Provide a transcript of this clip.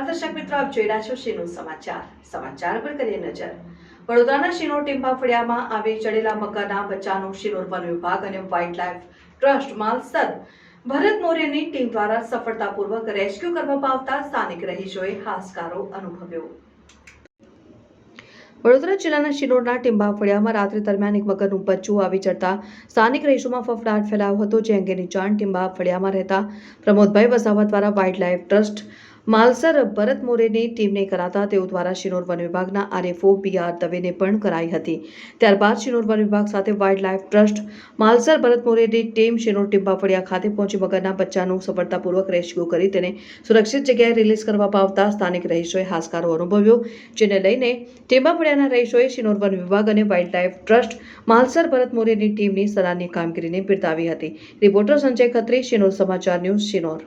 નમસ્કાર દર્શક મિત્રો, આપ જોઈ રહ્યા છો શિનોર સમાચાર પર કરીએ નજર। વડોદરાના શિનોર ટીમ્બા ફળિયામાં આવી ચડેલા મગરના બચ્ચાનું શિનોર વન વિભાગ અને વાઇલ્ડ લાઇફ ટ્રસ્ટ માલસર ભરત મોરેની ટીમ દ્વારા સફળતાપૂર્વક રેસ્ક્યુ કરવામાં આવતા સ્થાનિક રહીશોએ હાશકારો અનુભવ્યો। વડોદરા જિલ્લાના શિનોરના ટીમ્બા ફળિયામાં રાત્રિ દરમિયાન એક મગરનું બચ્ચું આવી ચડતા સ્થાનિક રહીશોમાં ફફડાટ ફેલાયો હતો, જે અંગેની જાણ ટીમ્બા ફળિયામાં રહેતા પ્રમોદભાઈ વસાવા દ્વારા વાઇલ્ડ લાઇફ ટ્રસ્ટ માલસર ભરત મોરેની ટીમને કરાતા તેઓ દ્વારા શિનોર વન વિભાગના આરએફઓ PR દવેને પણ કરાઈ હતી। ત્યારબાદ શિનોર વન વિભાગ સાથે વાઇલ્ડ લાઇફ ટ્રસ્ટ માલસર ભરત મોરેની ટીમ શિનોર ટીમ્બા ફળિયા ખાતે પહોંચી મગરના બચ્ચાનું સફળતાપૂર્વક રેસ્ક્યુ કરી તેને સુરક્ષિત જગ્યાએ રિલીઝ કરવામાં આવતા સ્થાનિક રહીશોએ હાશકારો અનુભવ્યો, જેને લઈને ટીમ્બા ફળિયાના રહીશોએ શિનોર વન વિભાગ અને વાઇલ્ડ લાઇફ ટ્રસ્ટ માલસર ભરત મોરેની ટીમની સરાહનીય કામગીરીને બિરદાવી હતી। રિપોર્ટર સંજય ખત્રી, શિનોર સમાચાર ન્યૂઝ, શિનોર।